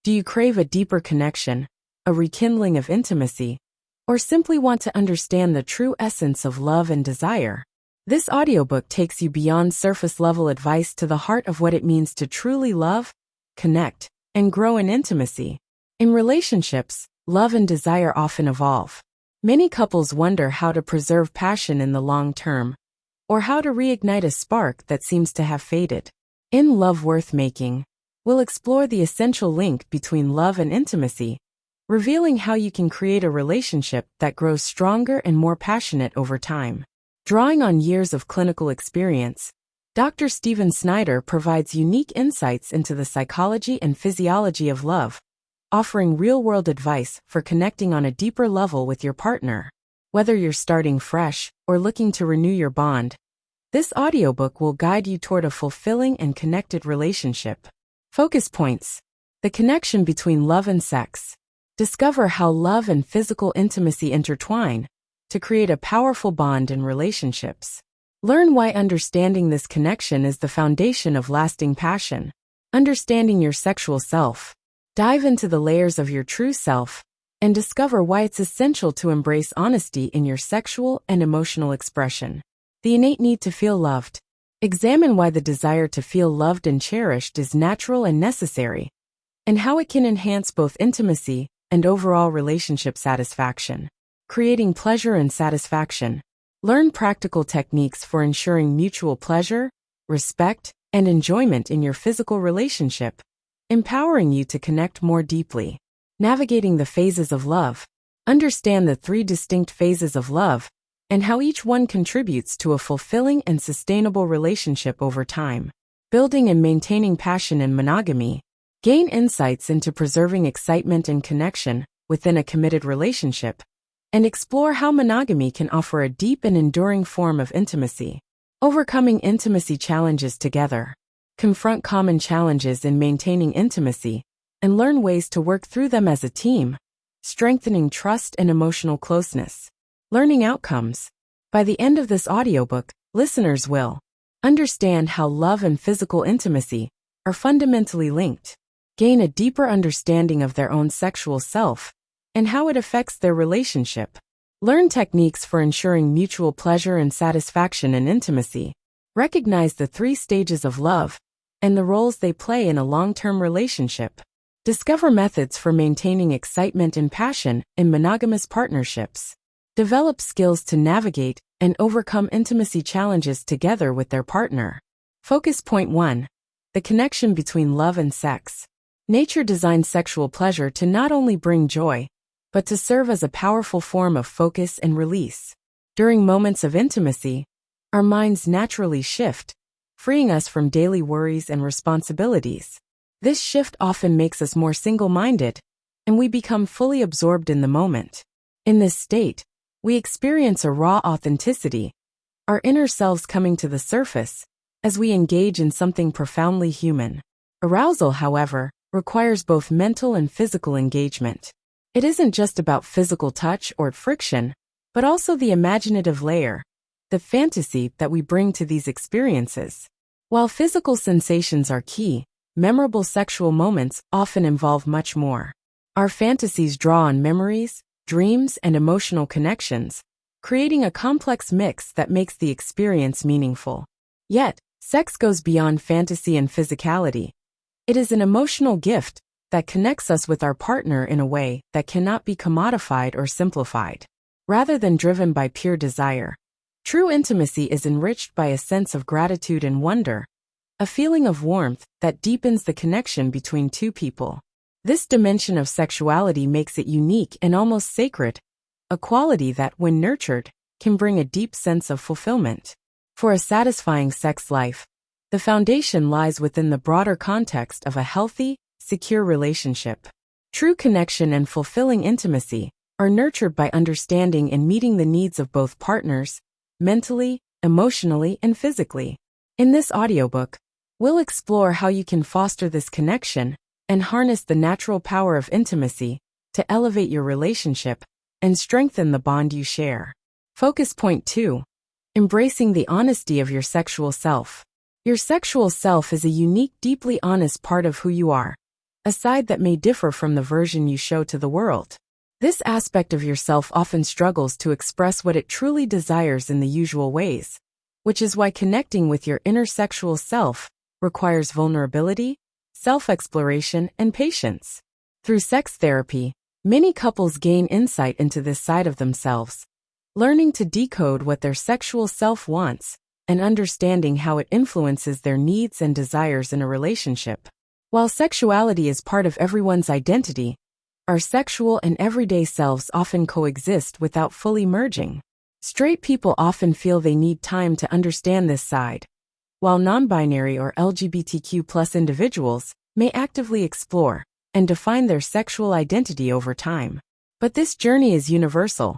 Do you crave a deeper connection, a rekindling of intimacy, or simply want to understand the true essence of love and desire? This audiobook takes you beyond surface-level advice to the heart of what it means to truly love, connect, and grow in intimacy. In relationships, love and desire often evolve. Many couples wonder how to preserve passion in the long term, or how to reignite a spark that seems to have faded. In Love Worth Making, we'll explore the essential link between love and intimacy, revealing how you can create a relationship that grows stronger and more passionate over time. Drawing on years of clinical experience, Dr. Stephen Snyder provides unique insights into the psychology and physiology of love, offering real-world advice for connecting on a deeper level with your partner. Whether you're starting fresh or looking to renew your bond, this audiobook will guide you toward a fulfilling and connected relationship. Focus points: the connection between love and sex. Discover how love and physical intimacy intertwine to create a powerful bond in relationships. Learn why understanding this connection is the foundation of lasting passion. Understanding your sexual self. Dive into the layers of your true self and discover why it's essential to embrace honesty in your sexual and emotional expression. The innate need to feel loved. Examine why the desire to feel loved and cherished is natural and necessary, and how it can enhance both intimacy and overall relationship satisfaction. Creating pleasure and satisfaction. Learn practical techniques for ensuring mutual pleasure, respect, and enjoyment in your physical relationship, empowering you to connect more deeply. Navigating the phases of love. Understand the 3 distinct phases of love and how each one contributes to a fulfilling and sustainable relationship over time. Building and maintaining passion in monogamy. Gain insights into preserving excitement and connection within a committed relationship, and explore how monogamy can offer a deep and enduring form of intimacy. Overcoming intimacy challenges together. Confront common challenges in maintaining intimacy and learn ways to work through them as a team, strengthening trust and emotional closeness. Learning outcomes. By the end of this audiobook, listeners will understand how love and physical intimacy are fundamentally linked, gain a deeper understanding of their own sexual self, and how it affects their relationship. Learn techniques for ensuring mutual pleasure and satisfaction in intimacy. Recognize the 3 stages of love and the roles they play in a long-term relationship. Discover methods for maintaining excitement and passion in monogamous partnerships. Develop skills to navigate and overcome intimacy challenges together with their partner. Focus point 1. The connection between love and sex. Nature designed sexual pleasure to not only bring joy, but to serve as a powerful form of focus and release. During moments of intimacy, our minds naturally shift, freeing us from daily worries and responsibilities. This shift often makes us more single-minded, and we become fully absorbed in the moment. In this state, we experience a raw authenticity, our inner selves coming to the surface as we engage in something profoundly human. Arousal, however, requires both mental and physical engagement. It isn't just about physical touch or friction, but also the imaginative layer, the fantasy that we bring to these experiences. While physical sensations are key, memorable sexual moments often involve much more. Our fantasies draw on memories, dreams, and emotional connections, creating a complex mix that makes the experience meaningful. Yet, sex goes beyond fantasy and physicality. It is an emotional gift that connects us with our partner in a way that cannot be commodified or simplified. Rather than driven by pure desire, true intimacy is enriched by a sense of gratitude and wonder, a feeling of warmth that deepens the connection between 2 people. This dimension of sexuality makes it unique and almost sacred, a quality that, when nurtured, can bring a deep sense of fulfillment. For a satisfying sex life, the foundation lies within the broader context of a healthy, secure relationship. True connection and fulfilling intimacy are nurtured by understanding and meeting the needs of both partners, mentally, emotionally, and physically. In this audiobook, we'll explore how you can foster this connection and harness the natural power of intimacy to elevate your relationship and strengthen the bond you share. Focus point 2. Embracing the honesty of your sexual self. Your sexual self is a unique, deeply honest part of who you are, a side that may differ from the version you show to the world. This aspect of yourself often struggles to express what it truly desires in the usual ways, which is why connecting with your inner sexual self requires vulnerability, self-exploration, and patience. Through sex therapy, many couples gain insight into this side of themselves, learning to decode what their sexual self wants and understanding how it influences their needs and desires in a relationship. While sexuality is part of everyone's identity, our sexual and everyday selves often coexist without fully merging. Straight people often feel they need time to understand this side, while non-binary or LGBTQ+ individuals may actively explore and define their sexual identity over time. But this journey is universal.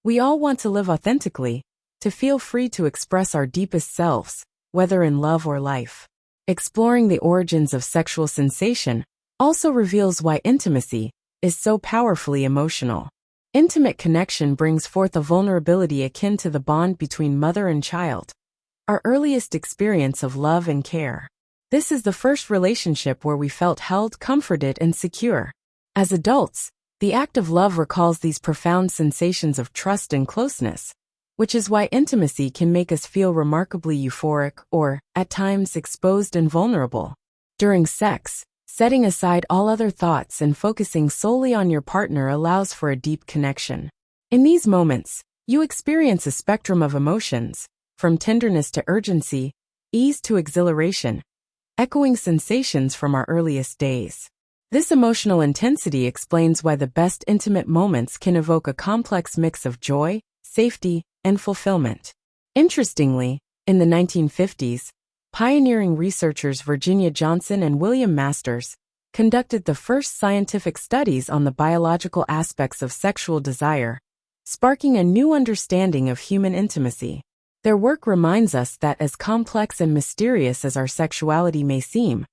We all want to live authentically, to feel free to express our deepest selves, whether in love or life. Exploring the origins of sexual sensation also reveals why intimacy is so powerfully emotional. Intimate connection brings forth a vulnerability akin to the bond between mother and child, our earliest experience of love and care. This is the first relationship where we felt held, comforted, and secure. As adults, the act of love recalls these profound sensations of trust and closeness, which is why intimacy can make us feel remarkably euphoric or, at times, exposed and vulnerable. During sex, setting aside all other thoughts and focusing solely on your partner allows for a deep connection. In these moments, you experience a spectrum of emotions, from tenderness to urgency, ease to exhilaration, echoing sensations from our earliest days. This emotional intensity explains why the best intimate moments can evoke a complex mix of joy, safety, and fulfillment. Interestingly, in the 1950s, pioneering researchers Virginia Johnson and William Masters conducted the first scientific studies on the biological aspects of sexual desire, sparking a new understanding of human intimacy. Their work reminds us that as complex and mysterious as our sexuality may seem,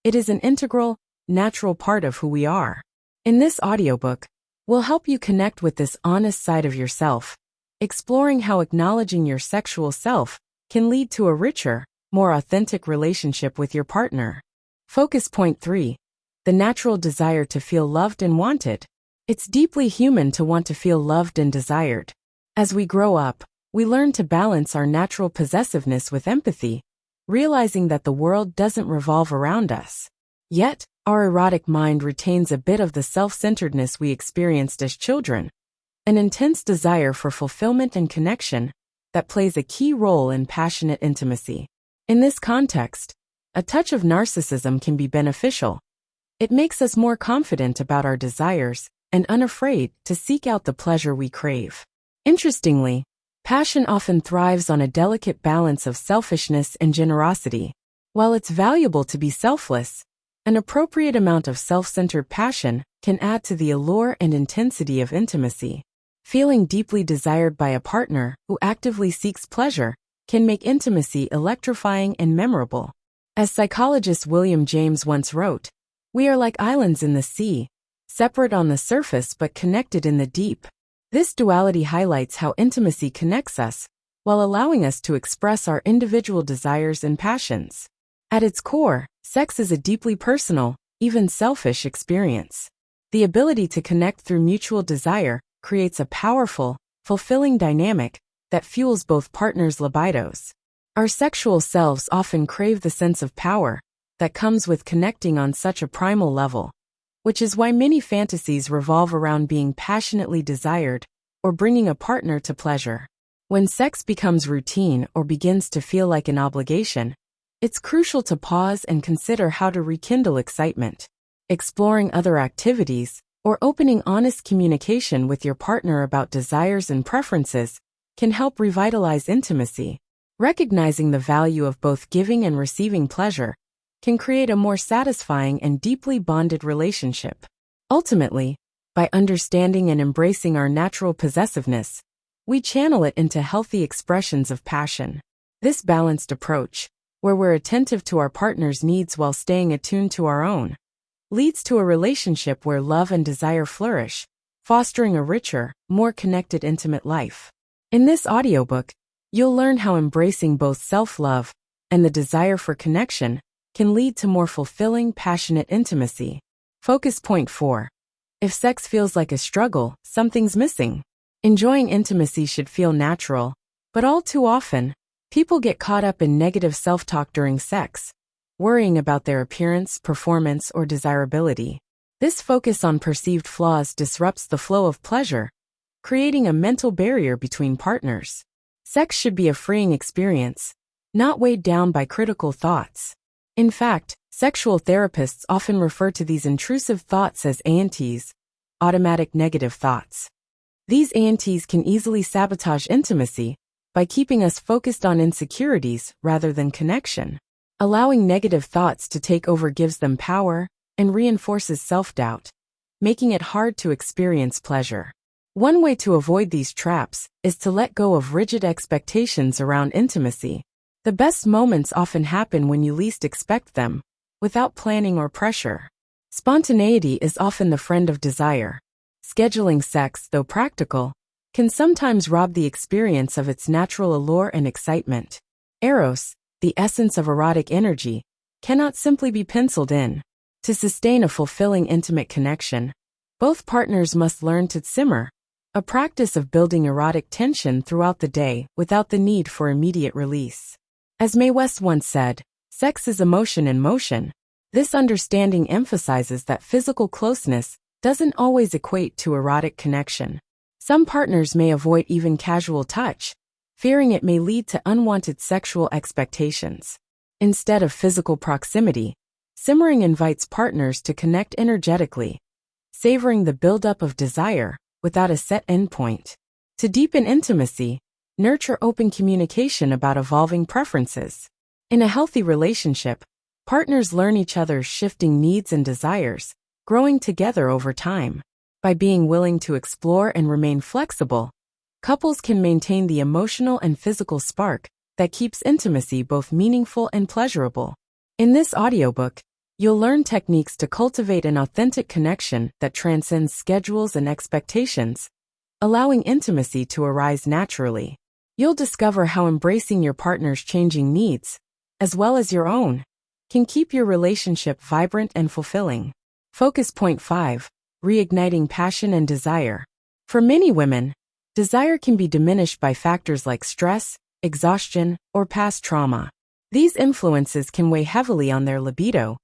it is an integral, natural part of who we are. In this audiobook, we'll help you connect with this honest side of yourself, exploring how acknowledging your sexual self can lead to a richer, more authentic relationship with your partner. Focus point 3. The natural desire to feel loved and wanted. It's deeply human to want to feel loved and desired. As we grow up, we learn to balance our natural possessiveness with empathy, realizing that the world doesn't revolve around us. Yet, our erotic mind retains a bit of the self-centeredness we experienced as children, an intense desire for fulfillment and connection that plays a key role in passionate intimacy. In this context, a touch of narcissism can be beneficial. It makes us more confident about our desires and unafraid to seek out the pleasure we crave. Interestingly, passion often thrives on a delicate balance of selfishness and generosity. While it's valuable to be selfless, an appropriate amount of self-centered passion can add to the allure and intensity of intimacy. Feeling deeply desired by a partner who actively seeks pleasure can make intimacy electrifying and memorable. As psychologist William James once wrote, "We are like islands in the sea, separate on the surface but connected in the deep." This duality highlights how intimacy connects us, while allowing us to express our individual desires and passions. At its core, sex is a deeply personal, even selfish experience. The ability to connect through mutual desire creates a powerful, fulfilling dynamic that fuels both partners' libidos. Our sexual selves often crave the sense of power that comes with connecting on such a primal level, which is why many fantasies revolve around being passionately desired or bringing a partner to pleasure. When sex becomes routine or begins to feel like an obligation, it's crucial to pause and consider how to rekindle excitement. Exploring other activities, or opening honest communication with your partner about desires and preferences can help revitalize intimacy. Recognizing the value of both giving and receiving pleasure can create a more satisfying and deeply bonded relationship. Ultimately, by understanding and embracing our natural possessiveness, we channel it into healthy expressions of passion. This balanced approach, where we're attentive to our partner's needs while staying attuned to our own, leads to a relationship where love and desire flourish, fostering a richer, more connected intimate life. In this audiobook, you'll learn how embracing both self-love and the desire for connection can lead to more fulfilling, passionate intimacy. Focus point 4. If sex feels like a struggle, something's missing. Enjoying intimacy should feel natural, but all too often, people get caught up in negative self-talk during sex, worrying about their appearance, performance, or desirability. This focus on perceived flaws disrupts the flow of pleasure, creating a mental barrier between partners. Sex should be a freeing experience, not weighed down by critical thoughts. In fact, sexual therapists often refer to these intrusive thoughts as ANTs, automatic negative thoughts. These ANTs can easily sabotage intimacy by keeping us focused on insecurities rather than connection. Allowing negative thoughts to take over gives them power and reinforces self-doubt, making it hard to experience pleasure. One way to avoid these traps is to let go of rigid expectations around intimacy. The best moments often happen when you least expect them, without planning or pressure. Spontaneity is often the friend of desire. Scheduling sex, though practical, can sometimes rob the experience of its natural allure and excitement. Eros, the essence of erotic energy, cannot simply be penciled in. To sustain a fulfilling intimate connection, both partners must learn to simmer, a practice of building erotic tension throughout the day without the need for immediate release. As Mae West once said, sex is emotion in motion. This understanding emphasizes that physical closeness doesn't always equate to erotic connection. Some partners may avoid even casual touch, fearing it may lead to unwanted sexual expectations. Instead of physical proximity, simmering invites partners to connect energetically, savoring the buildup of desire without a set endpoint. To deepen intimacy, nurture open communication about evolving preferences. In a healthy relationship, partners learn each other's shifting needs and desires, growing together over time. By being willing to explore and remain flexible, couples can maintain the emotional and physical spark that keeps intimacy both meaningful and pleasurable. In this audiobook, you'll learn techniques to cultivate an authentic connection that transcends schedules and expectations, allowing intimacy to arise naturally. You'll discover how embracing your partner's changing needs, as well as your own, can keep your relationship vibrant and fulfilling. Focus point 5. Reigniting passion and desire. For many women, desire can be diminished by factors like stress, exhaustion, or past trauma. These influences can weigh heavily on their libido,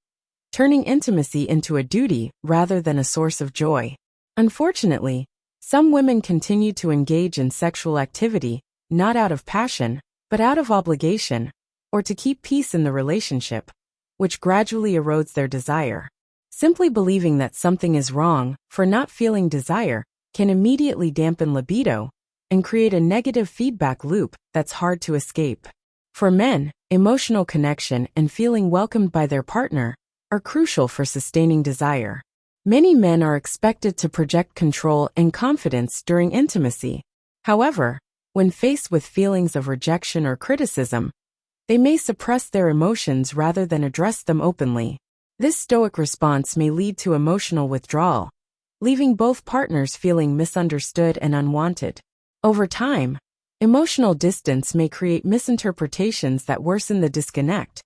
turning intimacy into a duty rather than a source of joy. Unfortunately, some women continue to engage in sexual activity not out of passion, but out of obligation, or to keep peace in the relationship, which gradually erodes their desire. Simply believing that something is wrong for not feeling desire can immediately dampen libido and create a negative feedback loop that's hard to escape. For men, emotional connection and feeling welcomed by their partner are crucial for sustaining desire. Many men are expected to project control and confidence during intimacy. However, when faced with feelings of rejection or criticism, they may suppress their emotions rather than address them openly. This stoic response may lead to emotional withdrawal, leaving both partners feeling misunderstood and unwanted. Over time, emotional distance may create misinterpretations that worsen the disconnect,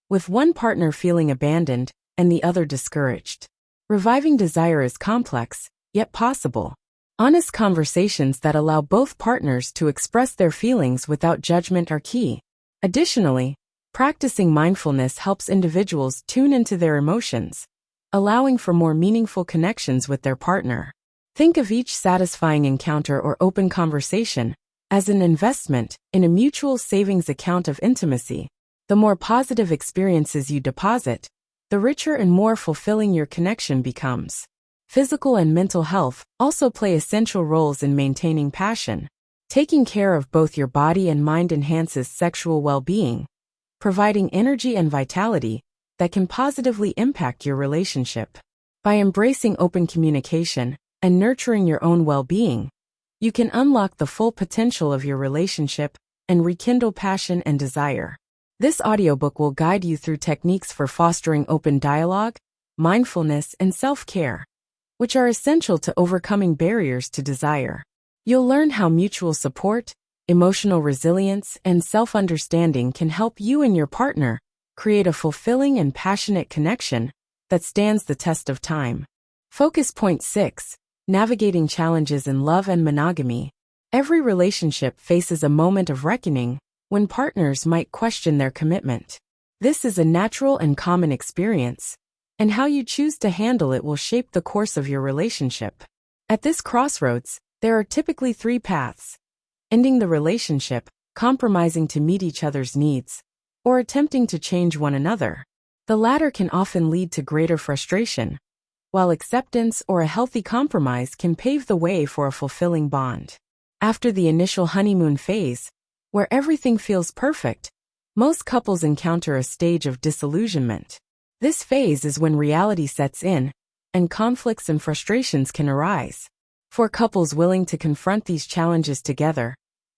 with one partner feeling abandoned and the other discouraged. Reviving desire is complex, yet possible. Honest conversations that allow both partners to express their feelings without judgment are key. Additionally, practicing mindfulness helps individuals tune into their emotions, allowing for more meaningful connections with their partner. Think of each satisfying encounter or open conversation as an investment in a mutual savings account of intimacy. The more positive experiences you deposit, the richer and more fulfilling your connection becomes. Physical and mental health also play essential roles in maintaining passion. Taking care of both your body and mind enhances sexual well-being, providing energy and vitality that can positively impact your relationship. By embracing open communication and nurturing your own well-being, you can unlock the full potential of your relationship and rekindle passion and desire. This audiobook will guide you through techniques for fostering open dialogue, mindfulness, and self-care, which are essential to overcoming barriers to desire. You'll learn how mutual support, emotional resilience, and self-understanding can help you and your partner create a fulfilling and passionate connection that stands the test of time. Focus point 6. Navigating challenges in love and monogamy. Every relationship faces a moment of reckoning when partners might question their commitment. This is a natural and common experience, and how you choose to handle it will shape the course of your relationship. At this crossroads, there are typically three paths: ending the relationship, compromising to meet each other's needs, or attempting to change one another. The latter can often lead to greater frustration, while acceptance or a healthy compromise can pave the way for a fulfilling bond. After the initial honeymoon phase, where everything feels perfect, most couples encounter a stage of disillusionment. This phase is when reality sets in, and conflicts and frustrations can arise. For couples willing to confront these challenges together,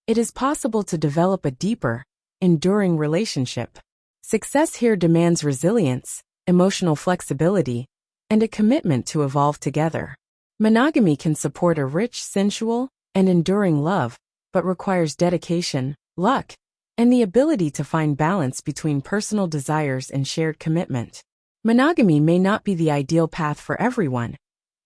it is possible to develop a deeper, enduring relationship. Success here demands resilience, emotional flexibility, and a commitment to evolve together. Monogamy can support a rich, sensual, and enduring love, but requires dedication, luck, and the ability to find balance between personal desires and shared commitment. Monogamy may not be the ideal path for everyone.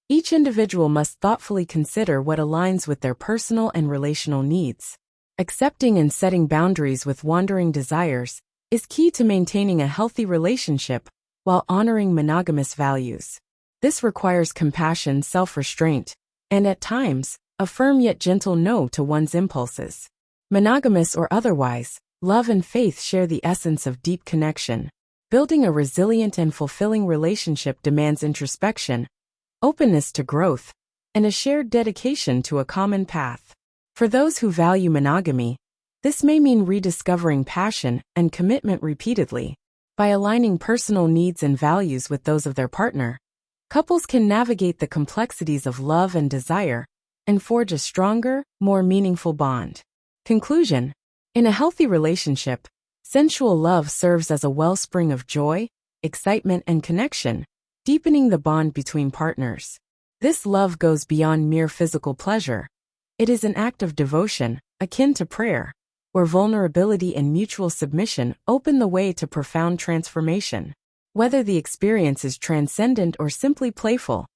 Each individual must thoughtfully consider what aligns with their personal and relational needs. Accepting and setting boundaries with wandering desires is key to maintaining a healthy relationship while honoring monogamous values. This requires compassion, self-restraint, and at times, a firm yet gentle no to one's impulses. Monogamous or otherwise, love and faith share the essence of deep connection. Building a resilient and fulfilling relationship demands introspection, openness to growth, and a shared dedication to a common path. For those who value monogamy, this may mean rediscovering passion and commitment repeatedly. By aligning personal needs and values with those of their partner, couples can navigate the complexities of love and desire and forge a stronger, more meaningful bond. Conclusion: in a healthy relationship, sensual love serves as a wellspring of joy, excitement, and connection, deepening the bond between partners. This love goes beyond mere physical pleasure. It is an act of devotion, akin to prayer, where vulnerability and mutual submission open the way to profound transformation. Whether the experience is transcendent or simply playful,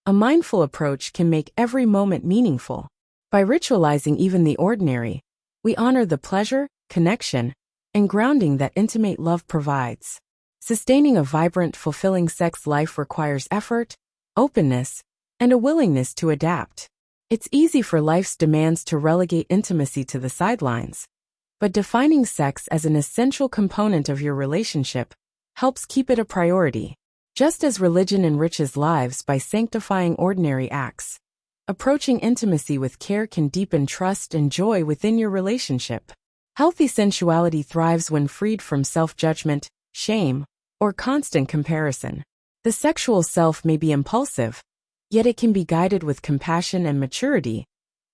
a mindful approach can make every moment meaningful. By ritualizing even the ordinary, we honor the pleasure, connection, and grounding that intimate love provides. Sustaining a vibrant, fulfilling sex life requires effort, openness, and a willingness to adapt. It's easy for life's demands to relegate intimacy to the sidelines, but defining sex as an essential component of your relationship helps keep it a priority. Just as religion enriches lives by sanctifying ordinary acts, approaching intimacy with care can deepen trust and joy within your relationship. Healthy sensuality thrives when freed from self-judgment, shame, or constant comparison. The sexual self may be impulsive, yet it can be guided with compassion and maturity,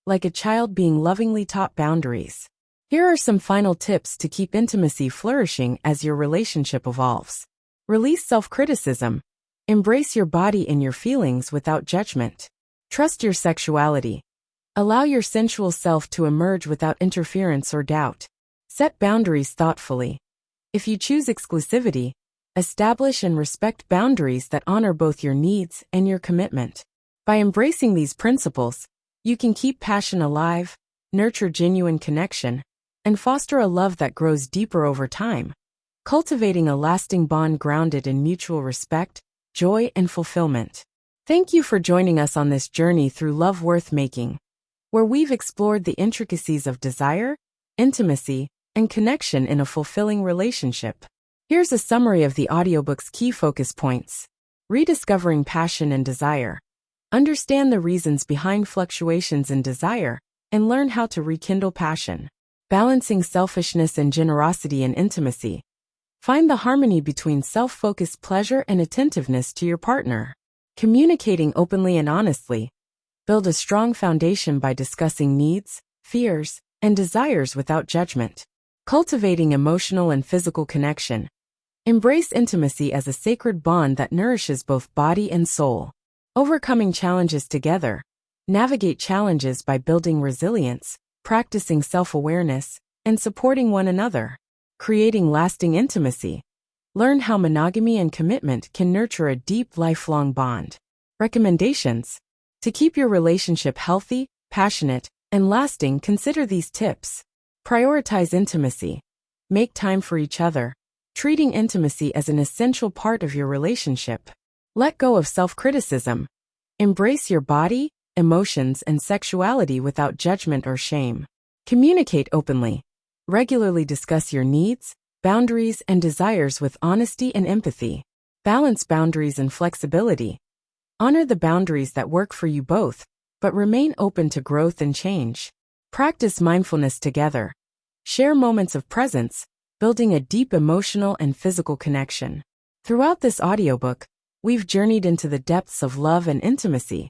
like a child being lovingly taught boundaries. Here are some final tips to keep intimacy flourishing as your relationship evolves. Release self-criticism. Embrace your body and your feelings without judgment. Trust your sexuality. Allow your sensual self to emerge without interference or doubt. Set boundaries thoughtfully. If you choose exclusivity, establish and respect boundaries that honor both your needs and your commitment. By embracing these principles, you can keep passion alive, nurture genuine connection, and foster a love that grows deeper over time. Cultivating a lasting bond grounded in mutual respect, joy, and fulfillment. Thank you for joining us on this journey through love worth making, where we've explored the intricacies of desire, intimacy, and connection in a fulfilling relationship. Here's a summary of the audiobook's key focus points. Rediscovering Passion and Desire. Understand the reasons behind fluctuations in desire and learn how to rekindle passion. Balancing Selfishness and Generosity in Intimacy. Find the harmony between self-focused pleasure and attentiveness to your partner. Communicating openly and honestly. Build a strong foundation by discussing needs, fears, and desires without judgment. Cultivating emotional and physical connection. Embrace intimacy as a sacred bond that nourishes both body and soul. Overcoming challenges together. Navigate challenges by building resilience, practicing self-awareness, and supporting one another. Creating lasting intimacy. Learn how monogamy and commitment can nurture a deep, lifelong bond. Recommendations. To keep your relationship healthy, passionate, and lasting, consider these tips. Prioritize intimacy. Make time for each other, treating intimacy as an essential part of your relationship. Let go of self-criticism. Embrace your body, emotions, and sexuality without judgment or shame. Communicate openly. Regularly discuss your needs, boundaries, and desires with honesty and empathy. Balance boundaries and flexibility. Honor the boundaries that work for you both, but remain open to growth and change. Practice mindfulness together. Share moments of presence, building a deep emotional and physical connection. Throughout this audiobook, we've journeyed into the depths of love and intimacy,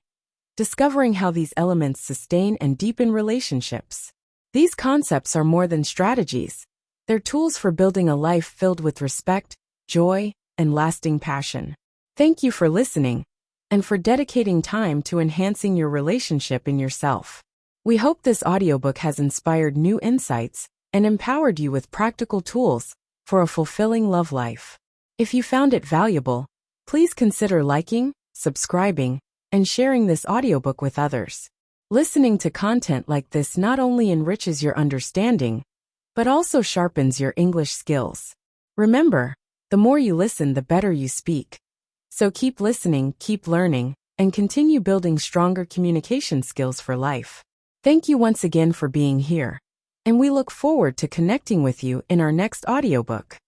discovering how these elements sustain and deepen relationships. These concepts are more than strategies. They're tools for building a life filled with respect, joy, and lasting passion. Thank you for listening, and for dedicating time to enhancing your relationship in yourself. We hope this audiobook has inspired new insights and empowered you with practical tools for a fulfilling love life. If you found it valuable, please consider liking, subscribing, and sharing this audiobook with others. Listening to content like this not only enriches your understanding, but also sharpens your English skills. Remember, the more you listen, the better you speak. So keep listening, keep learning, and continue building stronger communication skills for life. Thank you once again for being here, and we look forward to connecting with you in our next audiobook.